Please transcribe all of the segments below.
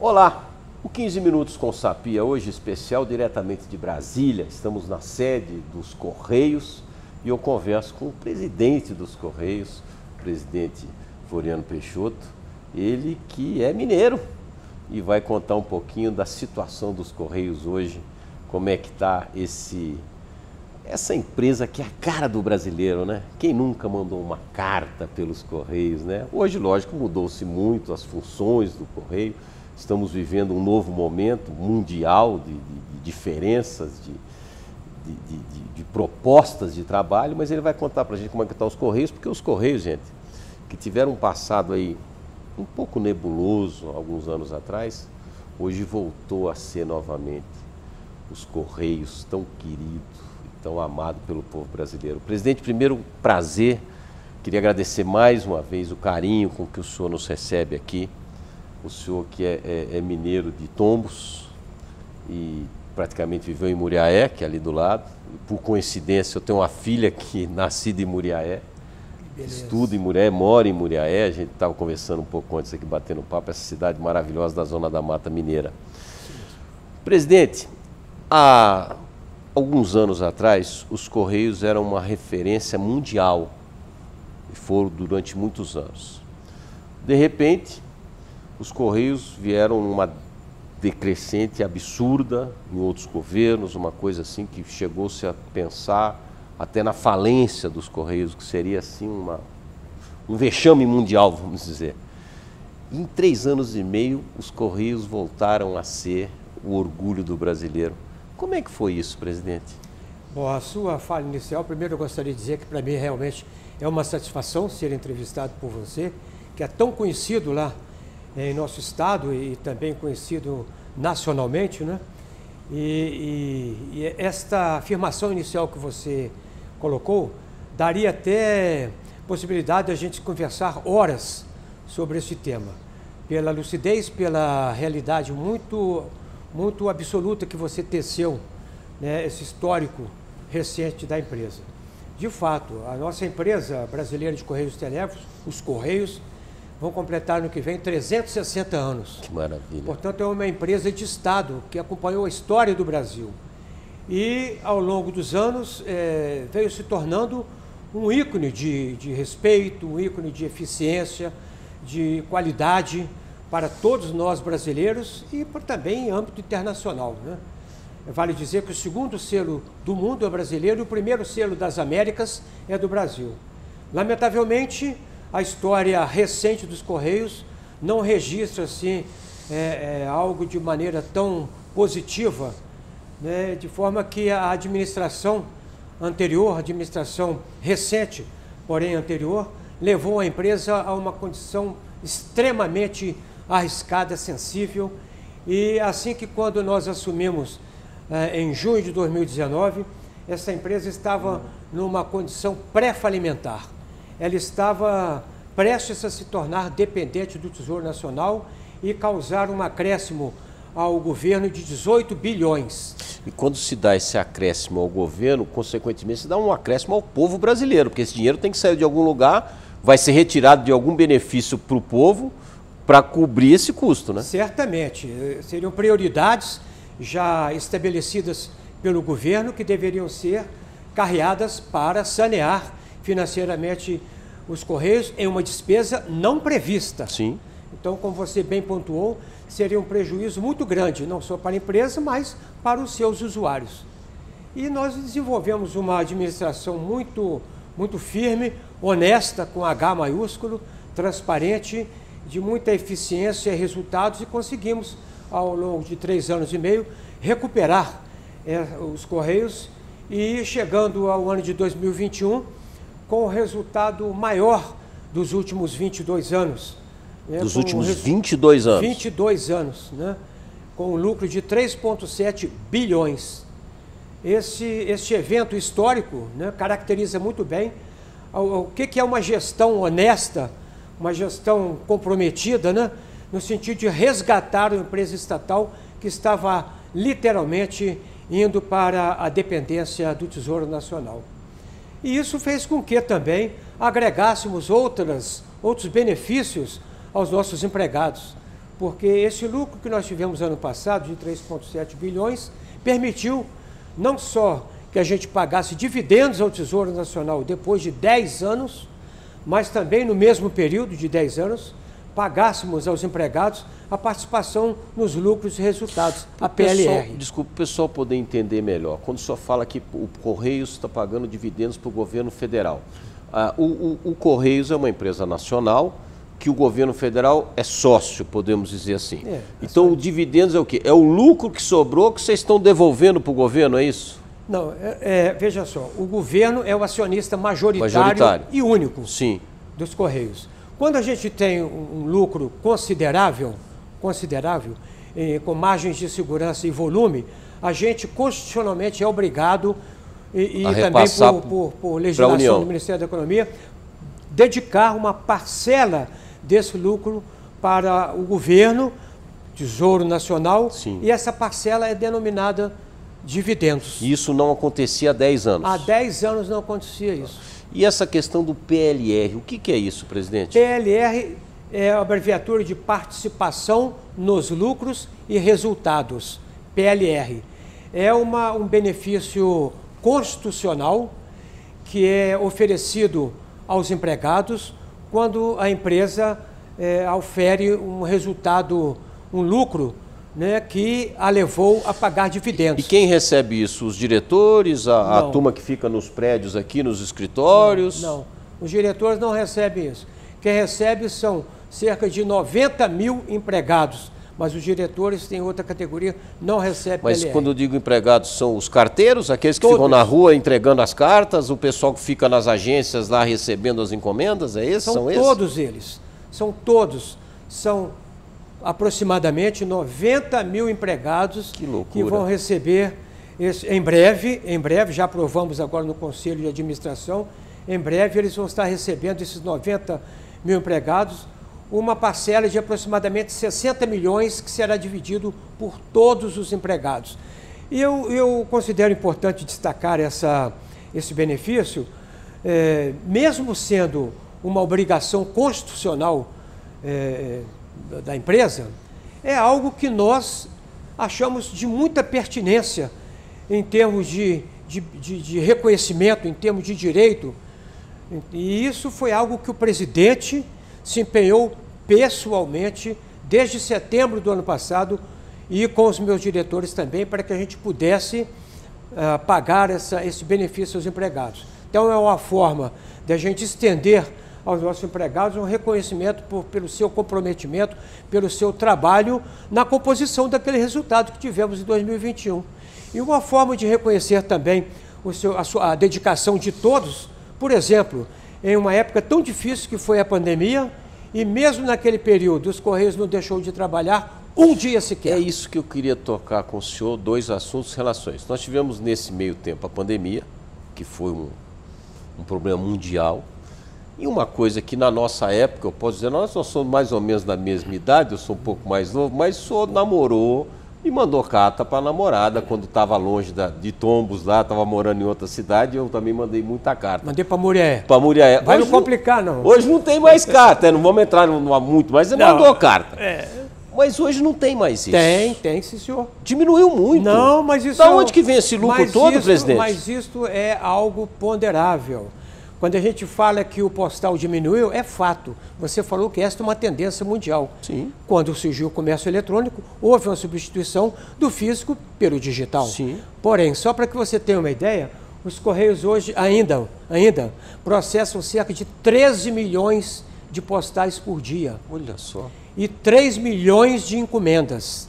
Olá, o 15 Minutos com Sapia, hoje especial diretamente de Brasília. Estamos na sede dos Correios e eu converso com o presidente dos Correios, o presidente Floriano Peixoto, ele que é mineiro e vai contar um pouquinho da situação dos Correios hoje, como é que está essa empresa que é a cara do brasileiro, né? Quem nunca mandou uma carta pelos Correios, né? Hoje, lógico, mudou-se muito as funções do Correio. Estamos vivendo um novo momento mundial de diferenças, de propostas de trabalho, mas ele vai contar para a gente como é que estão os Correios, porque os Correios, gente, que tiveram um passado aí um pouco nebuloso alguns anos atrás, hoje voltou a ser novamente os Correios tão queridos, tão amado pelo povo brasileiro. Presidente, primeiro, prazer, queria agradecer mais uma vez o carinho com que o senhor nos recebe aqui. O senhor que é mineiro de Tombos e praticamente viveu em Muriaé, que é ali do lado. E, por coincidência, eu tenho uma filha que nascida em Muriaé, estuda em Muriaé, mora em Muriaé. A gente estava conversando um pouco antes aqui, batendo papo, essa cidade maravilhosa da Zona da Mata Mineira. Presidente, há alguns anos atrás, os Correios eram uma referência mundial e foram durante muitos anos. De repente, os Correios vieram numa decrescente absurda em outros governos, uma coisa assim que chegou-se a pensar até na falência dos Correios, que seria assim um vexame mundial, vamos dizer. Em 3 anos e meio, os Correios voltaram a ser o orgulho do brasileiro. Como é que foi isso, presidente? Bom, a sua fala inicial, primeiro eu gostaria de dizer que para mim realmente é uma satisfação ser entrevistado por você, que é tão conhecido lá em nosso estado e também conhecido nacionalmente, né? E esta afirmação inicial que você colocou daria até possibilidade de a gente conversar horas sobre esse tema, pela lucidez, pela realidade muito absoluta que você teceu, né, esse histórico recente da empresa. De fato, a nossa empresa brasileira de Correios e Telégrafos, os Correios, vão completar no que vem 360 anos. Que maravilha. Portanto, é uma empresa de Estado que acompanhou a história do Brasil. E, ao longo dos anos, veio se tornando um ícone de respeito, um ícone de eficiência, de qualidade para todos nós brasileiros e também em âmbito internacional, né? Vale dizer que o segundo selo do mundo é brasileiro e o primeiro selo das Américas é do Brasil. Lamentavelmente, a história recente dos Correios não registra assim algo de maneira tão positiva, né, de forma que a administração anterior, a administração recente, porém anterior, levou a empresa a uma condição extremamente arriscada, sensível, e assim que quando nós assumimos em junho de 2019, essa empresa estava numa condição pré-falimentar. Ela estava prestes a se tornar dependente do Tesouro Nacional e causar um acréscimo ao governo de 18 bilhões. E quando se dá esse acréscimo ao governo, consequentemente se dá um acréscimo ao povo brasileiro, porque esse dinheiro tem que sair de algum lugar, vai ser retirado de algum benefício para o povo para cobrir esse custo, né? Certamente. Seriam prioridades já estabelecidas pelo governo que deveriam ser carreadas para sanear financeiramente os Correios em uma despesa não prevista. Sim. Então, como você bem pontuou, seria um prejuízo muito grande, não só para a empresa, mas para os seus usuários. E nós desenvolvemos uma administração muito firme, honesta, com H maiúsculo, transparente, de muita eficiência e resultados, e conseguimos, ao longo de 3 anos e meio, recuperar os Correios e chegando ao ano de 2021 com o resultado maior dos últimos 22 anos. Dos últimos 22 anos? 22 anos, né? Com um lucro de 3,7 bilhões. Este evento histórico, né, caracteriza muito bem o que é uma gestão honesta, uma gestão comprometida, né, no sentido de resgatar uma empresa estatal que estava literalmente indo para a dependência do Tesouro Nacional. E isso fez com que também agregássemos outros benefícios aos nossos empregados. porque esse lucro que nós tivemos ano passado, de 3,7 bilhões, permitiu não só que a gente pagasse dividendos ao Tesouro Nacional depois de 10 anos, mas também no mesmo período de 10 anos, pagássemos aos empregados a participação nos lucros e resultados, a PLR. Desculpa, o pessoal poder entender melhor. Quando o senhor fala que o Correios está pagando dividendos para o governo federal, o Correios é uma empresa nacional que o governo federal é sócio, podemos dizer assim. Então, o dividendos é o quê? É o lucro que sobrou que vocês estão devolvendo para o governo, é isso? Não, veja só, o governo é o acionista majoritário e único dos Correios. Quando a gente tem um lucro considerável, com margens de segurança e volume, a gente constitucionalmente é obrigado, e também por legislação do Ministério da Economia, dedicar uma parcela desse lucro para o governo, Tesouro Nacional, e essa parcela é denominada dividendos. Isso não acontecia há 10 anos? Há 10 anos não acontecia isso. E essa questão do PLR, o que é isso, presidente? PLR é a abreviatura de participação nos lucros e resultados, PLR. É um benefício constitucional que é oferecido aos empregados quando a empresa ofere um resultado, um lucro, né, que a levou a pagar dividendos. E quem recebe isso? Os diretores, a turma que fica nos prédios aqui, nos escritórios? Não, os diretores não recebem isso. Quem recebe são cerca de 90 mil empregados, mas os diretores têm outra categoria, não recebem PLR. Mas quando eu digo empregados, são os carteiros, aqueles que ficam na rua entregando as cartas, o pessoal que fica nas agências lá recebendo as encomendas, é esse? São todos eles, são todos, são aproximadamente 90 mil empregados que vão receber em breve, já aprovamos agora no Conselho de Administração, em breve eles vão estar recebendo, esses 90 mil empregados, uma parcela de aproximadamente 60 milhões que será dividido por todos os empregados. E eu considero importante destacar esse benefício, mesmo sendo uma obrigação constitucional da empresa, é algo que nós achamos de muita pertinência em termos de reconhecimento, em termos de direito. E isso foi algo que o presidente se empenhou pessoalmente desde setembro do ano passado e com os meus diretores também, para que a gente pudesse pagar esse benefício aos empregados. Então é uma forma de a gente estender aos nossos empregados um reconhecimento pelo seu comprometimento, pelo seu trabalho na composição daquele resultado que tivemos em 2021. E uma forma de reconhecer também a dedicação de todos, por exemplo, em uma época tão difícil que foi a pandemia, e mesmo naquele período os Correios não deixou de trabalhar um dia sequer. É isso que eu queria tocar com o senhor, dois assuntos, relações. Nós tivemos nesse meio tempo a pandemia, que foi um problema mundial. E uma coisa que na nossa época, eu posso dizer, nós somos mais ou menos da mesma idade, eu sou um pouco mais novo, mas o senhor namorou e mandou carta para a namorada quando estava longe de Tombos lá, estava morando em outra cidade, eu também mandei muita carta. Mandei para Muriaé. Para Muriaé. Vai não complicar, não. Hoje não tem mais carta, não vamos entrar muito, mas você mandou carta. Mas hoje não tem mais isso. Tem sim, senhor. Diminuiu muito. Não, mas isso... Da onde que vem esse lucro todo, presidente? Mas isso é algo ponderável. Quando a gente fala que o postal diminuiu, é fato. Você falou que esta é uma tendência mundial. Sim. Quando surgiu o comércio eletrônico, houve uma substituição do físico pelo digital. Sim. Porém, só para que você tenha uma ideia, os Correios hoje ainda processam cerca de 13 milhões de postais por dia. Olha só. E 3 milhões de encomendas.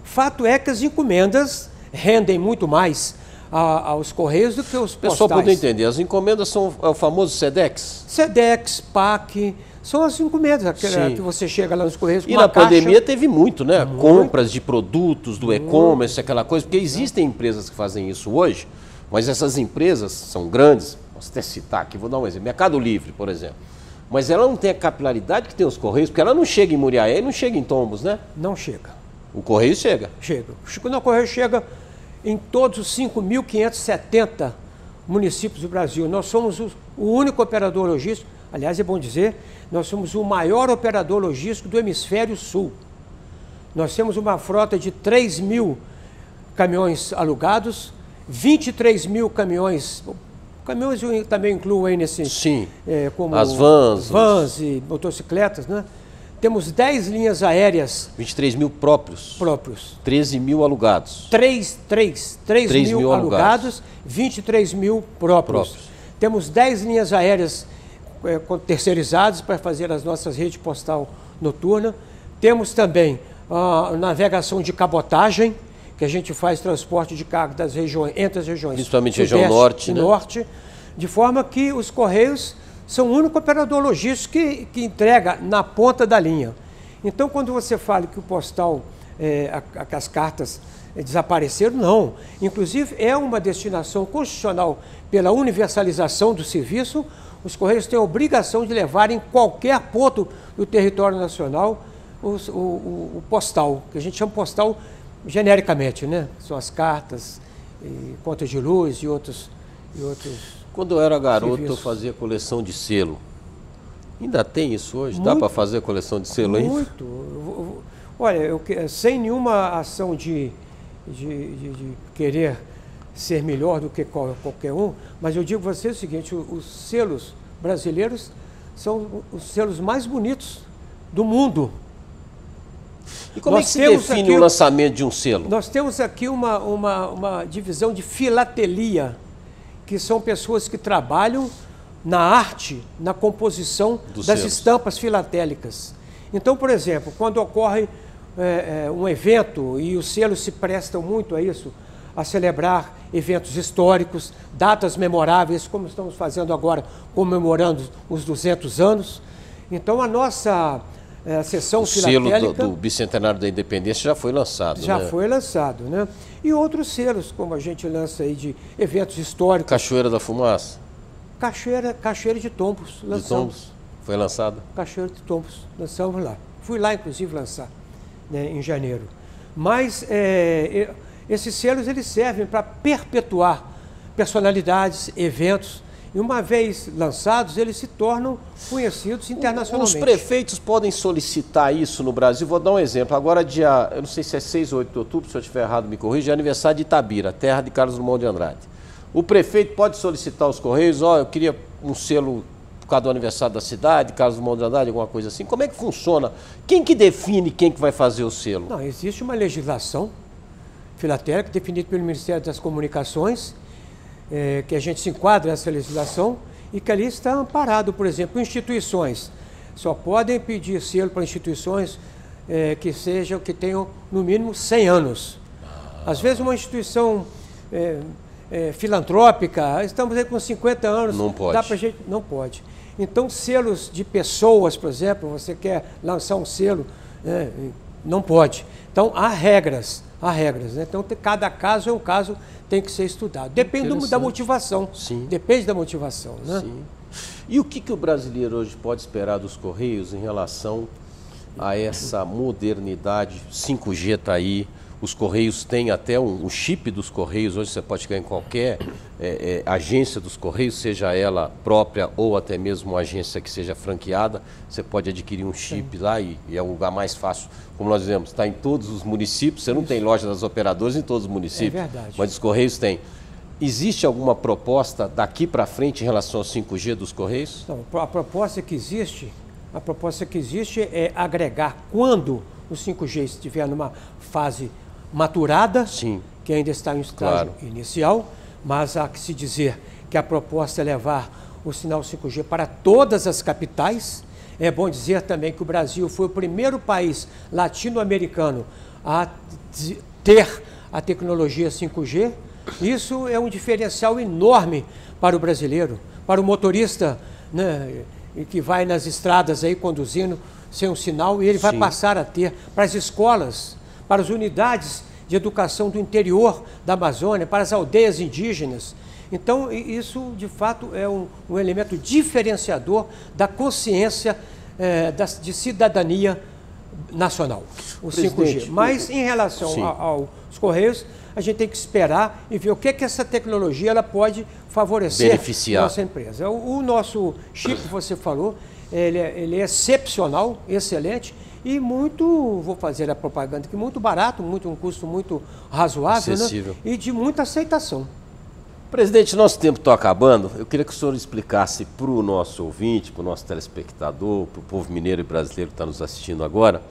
Fato é que as encomendas rendem muito mais aos Correios do que os postais. O pessoal pode entender, as encomendas são o famoso SEDEX? SEDEX, PAC, são as encomendas que você chega lá nos Correios com uma caixa. E na pandemia teve muito, né? Muito. Compras de produtos do e-commerce, aquela coisa, porque existem empresas que fazem isso hoje, mas essas empresas são grandes, posso até citar aqui, vou dar um exemplo, Mercado Livre, por exemplo. Mas ela não tem a capilaridade que tem os Correios, porque ela não chega em Muriaé e não chega em Tombos, né? Não chega. O Correio chega? Chega. O Correio chega em todos os 5.570 municípios do Brasil. Nós somos o único operador logístico, aliás, é bom dizer, nós somos o maior operador logístico do Hemisfério Sul. Nós temos uma frota de 3 mil caminhões alugados, 23 mil caminhões eu também incluo aí nesse... Sim, como as vans. Vans e motocicletas, né? Temos 10 linhas aéreas... 23 mil próprios. 13 mil alugados. 3 mil alugados, 23 mil próprios. Temos 10 linhas aéreas terceirizadas para fazer as nossas redes postal noturna. Temos também navegação de cabotagem, que a gente faz transporte de carga das regiões, entre as regiões. Principalmente região norte, né? Norte, de forma que os Correios são o único operador logístico que entrega na ponta da linha. Então, quando você fala que o postal, que as cartas desapareceram, não. Inclusive, é uma destinação constitucional pela universalização do serviço. Os Correios têm a obrigação de levar em qualquer ponto do território nacional o postal, que a gente chama postal genericamente, né? São as cartas, contas de luz e outros. Quando eu era garoto, serviços. eu fazia coleção de selo. Ainda tem isso hoje? Dá para fazer coleção de selo ainda? Muito. Olha, sem nenhuma ação de querer ser melhor do que qualquer um, mas eu digo a você o seguinte: os selos brasileiros são os selos mais bonitos do mundo. E como é que se define o lançamento de um selo? Nós temos aqui uma divisão de filatelia, que são pessoas que trabalham na arte, na composição das estampas filatélicas. Então, por exemplo, quando ocorre um evento, e os selos se prestam muito a isso, a celebrar eventos históricos, datas memoráveis, como estamos fazendo agora, comemorando os 200 anos. Então, a nossa seção filatélica... O selo do Bicentenário da Independência já foi lançado, Já foi lançado, né? E outros selos, como a gente lança aí de eventos históricos. Cachoeira da Fumaça? Cachoeira de Tombos. De Tombos? Foi lançado? Cachoeira de Tombos, lançamos lá. Fui lá, inclusive, lançar, né, em janeiro. Mas esses selos, eles servem para perpetuar personalidades, eventos. E uma vez lançados, eles se tornam conhecidos internacionalmente. Os prefeitos podem solicitar isso no Brasil. Vou dar um exemplo. Agora, eu não sei se é 6 ou 8 de outubro, se eu estiver errado, me corrija, é aniversário de Itabira, terra de Carlos Drummond de Andrade. O prefeito pode solicitar aos Correios: eu queria um selo por causa do aniversário da cidade, Carlos Drummond de Andrade, alguma coisa assim. Como é que funciona? Quem que define quem que vai fazer o selo? Não, existe uma legislação filatélica definida pelo Ministério das Comunicações, que a gente se enquadra nessa legislação e que ali está amparado. Por exemplo, instituições só podem pedir selo para instituições que tenham no mínimo 100 anos. Às vezes uma instituição filantrópica, estamos aí com 50 anos, não pode. Dá pra gente, não pode. Então, selos de pessoas, por exemplo, você quer lançar um selo, não pode. Então, há regras, né? Então, cada caso é um caso, tem que ser estudado. Depende da motivação. Sim. Depende da motivação, né? Sim. E o que o brasileiro hoje pode esperar dos Correios em relação a essa modernidade? 5G está aí, os Correios têm até um chip dos Correios, hoje você pode chegar em qualquer agência dos Correios, seja ela própria ou até mesmo uma agência que seja franqueada, você pode adquirir um chip lá e é o lugar mais fácil. Como nós dizemos, está em todos os municípios, você não tem loja das operadoras em todos os municípios, verdade. Mas os Correios têm. Existe alguma proposta daqui para frente em relação ao 5G dos Correios? Então, a proposta que existe é agregar, quando o 5G estiver numa fase maturada, sim, que ainda está em estágio inicial, mas há que se dizer que a proposta é levar o sinal 5G para todas as capitais. É bom dizer também que o Brasil foi o primeiro país latino-americano a ter a tecnologia 5G. Isso é um diferencial enorme para o brasileiro, para o motorista, né, que vai nas estradas aí conduzindo sem um sinal, e ele vai passar a ter, para as escolas, para as unidades de educação do interior da Amazônia, para as aldeias indígenas. Então, isso, de fato, é um elemento diferenciador da consciência de cidadania nacional, o 5G. Mas, em relação aos Correios, a gente tem que esperar e ver o que essa tecnologia ela pode favorecer a nossa empresa. O nosso chip, você falou, ele é excepcional, excelente, e muito, vou fazer a propaganda aqui, muito barato, um custo muito razoável, acessível, né? E de muita aceitação. Presidente, nosso tempo está acabando. Eu queria que o senhor explicasse para o nosso ouvinte, para o nosso telespectador, para o povo mineiro e brasileiro que está nos assistindo agora,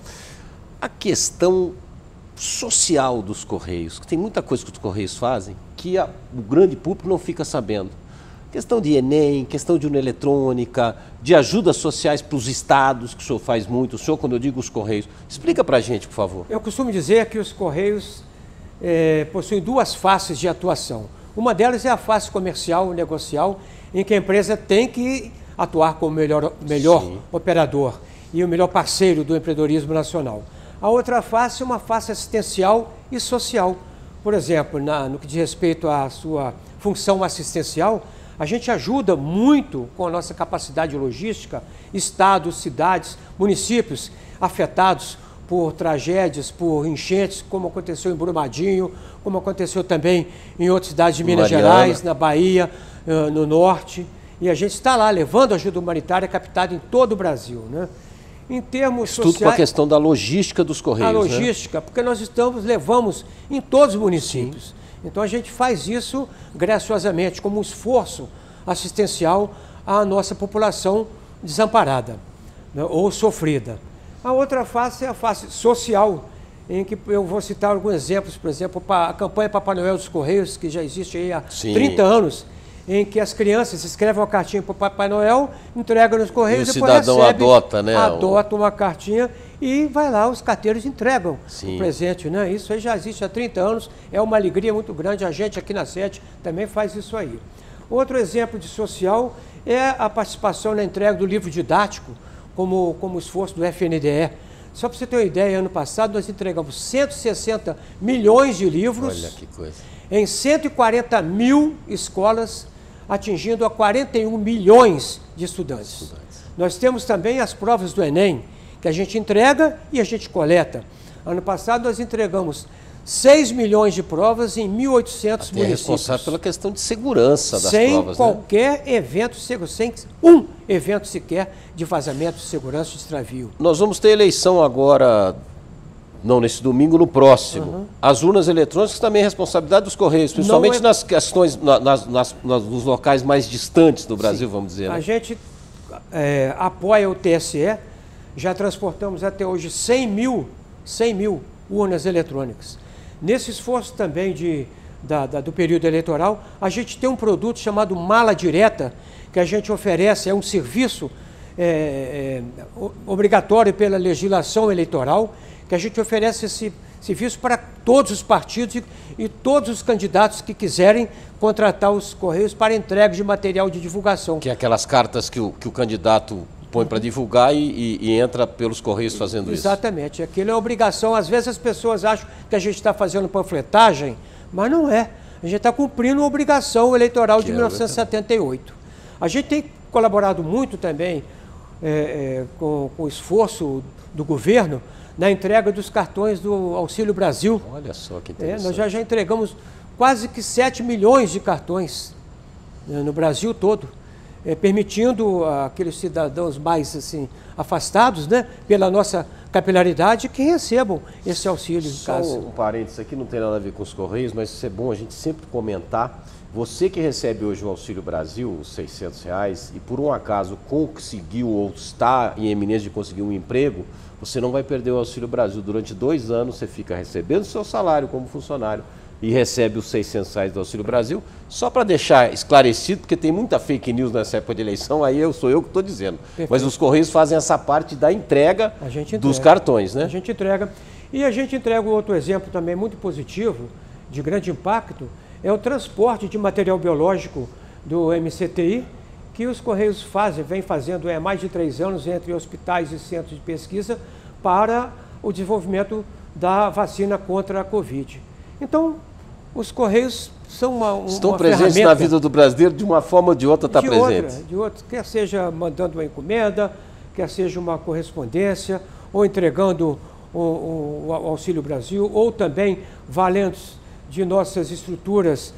a questão social dos Correios, que tem muita coisa que os Correios fazem que o grande público não fica sabendo. Questão de Enem, questão de urna eletrônica, de ajudas sociais para os estados, que o senhor faz muito. O senhor, quando eu digo os Correios, explica para a gente, por favor. Eu costumo dizer que os Correios possuem duas faces de atuação. Uma delas é a face comercial, negocial, em que a empresa tem que atuar como melhor operador e o melhor parceiro do empreendedorismo nacional. A outra face é uma face assistencial e social. Por exemplo, no que diz respeito à sua função assistencial, a gente ajuda muito com a nossa capacidade logística, estados, cidades, municípios afetados por tragédias, por enchentes, como aconteceu em Brumadinho, como aconteceu também em outras cidades de Minas Gerais, na Bahia, no norte. E a gente está lá levando ajuda humanitária captada em todo o Brasil, né? Em termos sociais, tudo com a questão da logística dos Correios. A logística, né? Porque nós levamos em todos os municípios. Sim. Então a gente faz isso graciosamente, como um esforço assistencial à nossa população desamparada, né, ou sofrida. A outra face é a face social, em que eu vou citar alguns exemplos, por exemplo, a campanha Papai Noel dos Correios, que já existe aí há 30 anos, em que as crianças escrevem uma cartinha para o Papai Noel, entregam nos Correios e depois cidadão adota, né? Adota uma cartinha e vai lá, os carteiros entregam o presente, né? Isso aí já existe há 30 anos, é uma alegria muito grande, a gente aqui na sede também faz isso aí. Outro exemplo de social é a participação na entrega do livro didático, como esforço do FNDE. Só para você ter uma ideia, ano passado nós entregamos 160 milhões de livros. Olha que coisa. Em 140 mil escolas, atingindo a 41 milhões de estudantes. Nós temos também as provas do Enem, que a gente entrega e a gente coleta. Ano passado nós entregamos 6 milhões de provas em 1.800 municípios. É responsável pela questão de segurança das Sem provas, qualquer evento, sem um evento sequer de vazamento, de segurança, de extravio. Nós vamos ter eleição agora, não nesse domingo, no próximo. As urnas eletrônicas também é responsabilidade dos Correios, principalmente nas questões, nos locais mais distantes do Brasil, vamos dizer. Né? A gente apoia o TSE, já transportamos até hoje 100 mil urnas eletrônicas. Nesse esforço também do período eleitoral, a gente tem um produto chamado Mala Direta, que a gente oferece, é um serviço obrigatório pela legislação eleitoral, que a gente oferece esse serviço para todos os partidos e todos os candidatos que quiserem contratar os Correios para entrega de material de divulgação. Que é aquelas cartas que o candidato põe para divulgar e entra pelos Correios fazendo isso. Exatamente. Aquilo é obrigação. Às vezes as pessoas acham que a gente está fazendo panfletagem, mas não é. A gente está cumprindo uma obrigação eleitoral de 1978. A gente tem colaborado muito também com o esforço do governo na entrega dos cartões do Auxílio Brasil. Olha só que interessante. Nós já entregamos quase que 7 milhões de cartões no Brasil todo, permitindo aqueles cidadãos mais assim, afastados, né, pela nossa capilaridade, que recebam esse auxílio. Só um parênteses aqui, não tem nada a ver com os Correios, mas isso é bom a gente sempre comentar. Você que recebe hoje o Auxílio Brasil, os R$600, e por um acaso conseguiu ou está em eminência de conseguir um emprego, você não vai perder o Auxílio Brasil. Durante 2 anos você fica recebendo o seu salário como funcionário e recebe os R$600 do Auxílio Brasil. Só para deixar esclarecido, porque tem muita fake news nessa época de eleição, aí sou eu que estou dizendo. Perfeito. Mas os Correios fazem essa parte da entrega dos cartões, né? A gente entrega. E a gente entrega um outro exemplo também muito positivo, de grande impacto, é o transporte de material biológico do MCTI, que os Correios vem fazendo há mais de 3 anos entre hospitais e centros de pesquisa para o desenvolvimento da vacina contra a Covid. Então, os Correios são estão presentes na vida do brasileiro de uma forma ou de outra, está presente. De outra, quer seja mandando uma encomenda, quer seja uma correspondência, ou entregando o Auxílio Brasil, ou também valendo de nossas estruturas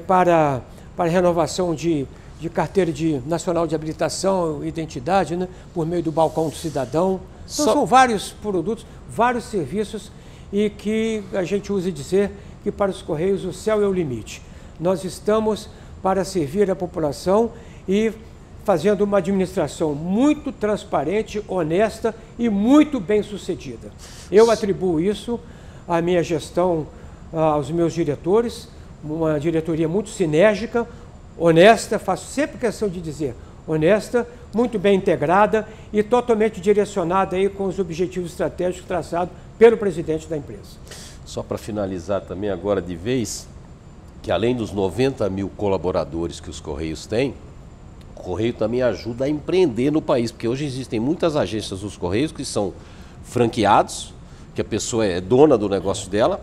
para renovação de carteira nacional de habilitação e identidade, né, por meio do balcão do cidadão. Então são vários produtos, vários serviços e que a gente usa dizer que para os Correios o céu é o limite. Nós estamos para servir a população e fazendo uma administração muito transparente, honesta e muito bem sucedida. Eu atribuo isso à minha gestão, aos meus diretores, uma diretoria muito sinérgica, honesta, faço sempre questão de dizer, honesta, muito bem integrada e totalmente direcionada aí com os objetivos estratégicos traçados pelo presidente da empresa. Só para finalizar também agora de vez, que além dos 90 mil colaboradores que os Correios têm, o Correio também ajuda a empreender no país, porque hoje existem muitas agências dos Correios que são franqueados, que a pessoa é dona do negócio dela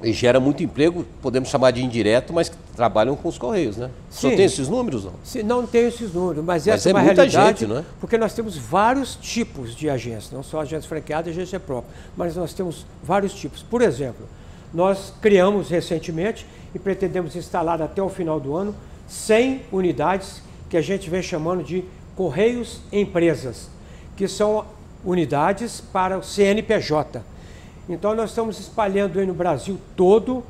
e gera muito emprego, podemos chamar de indireto, mas que trabalham com os Correios, né? Sim. Só tem esses números, não? Sim, não tenho esses números, mas essa é uma muita realidade, gente, não é? porque nós temos vários tipos de agências, não só agência franqueada e agência própria, mas nós temos vários tipos. Por exemplo, nós criamos recentemente e pretendemos instalar até o final do ano 100 unidades que a gente vem chamando de Correios Empresas, que são unidades para o CNPJ. Então nós estamos espalhando aí no Brasil todo,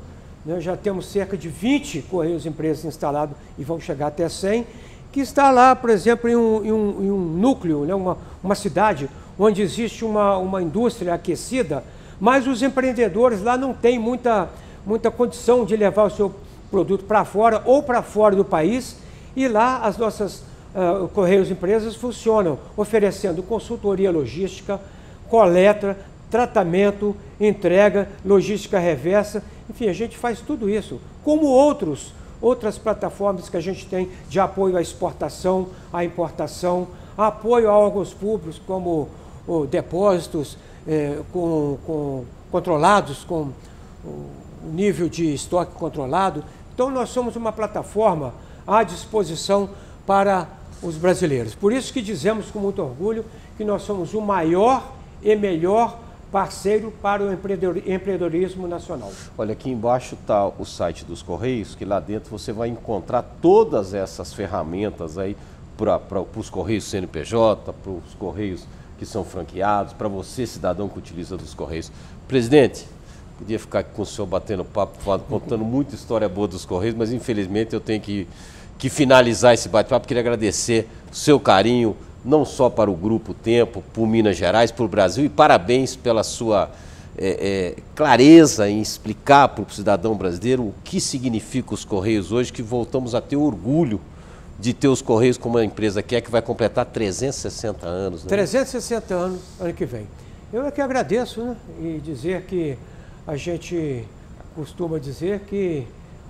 né? Já temos cerca de 20 Correios Empresas instalados e vão chegar até 100, que está lá, por exemplo, em um núcleo, né? uma cidade onde existe uma indústria aquecida, mas os empreendedores lá não têm muita condição de levar o seu produto para fora ou para fora do país, e lá as nossas Correios Empresas funcionam oferecendo consultoria logística, coleta, tratamento, entrega, logística reversa, enfim, a gente faz tudo isso, como outras plataformas que a gente tem de apoio à exportação, à importação, apoio a órgãos públicos como depósitos controlados, com o nível de estoque controlado. Então nós somos uma plataforma à disposição para os brasileiros. Por isso que dizemos com muito orgulho que nós somos o maior e melhor parceiro para o empreendedorismo nacional. Olha, aqui embaixo está o site dos Correios, que lá dentro você vai encontrar todas essas ferramentas aí para os Correios CNPJ, para os Correios que são franqueados, para você, cidadão que utiliza dos Correios. Presidente, podia ficar aqui com o senhor batendo papo, contando muita história boa dos Correios, mas infelizmente eu tenho que finalizar esse bate-papo. Queria agradecer o seu carinho, não só para o Grupo Tempo, por Minas Gerais, por Brasil, e parabéns pela sua clareza em explicar para o cidadão brasileiro o que significa os Correios hoje, que voltamos a ter orgulho de ter os Correios como uma empresa que vai completar 360 anos. Né? 360 anos, ano que vem. Eu é que agradeço, né? E dizer que a gente costuma dizer que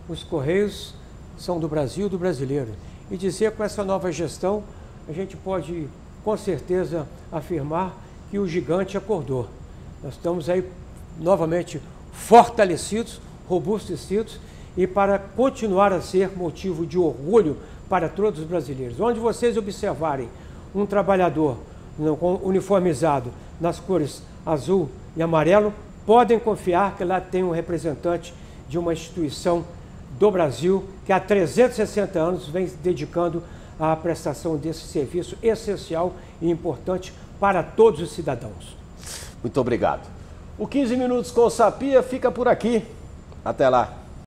os Correios são do Brasil, do brasileiro. E dizer que com essa nova gestão, a gente pode, com certeza, afirmar que o gigante acordou. Nós estamos aí novamente fortalecidos, robustecidos, e para continuar a ser motivo de orgulho para todos os brasileiros. Onde vocês observarem um trabalhador uniformizado nas cores azul e amarelo, podem confiar que lá tem um representante de uma instituição do Brasil que há 360 anos vem se dedicando à prestação desse serviço essencial e importante para todos os cidadãos. Muito obrigado. O 15 Minutos com o Sapia fica por aqui. Até lá.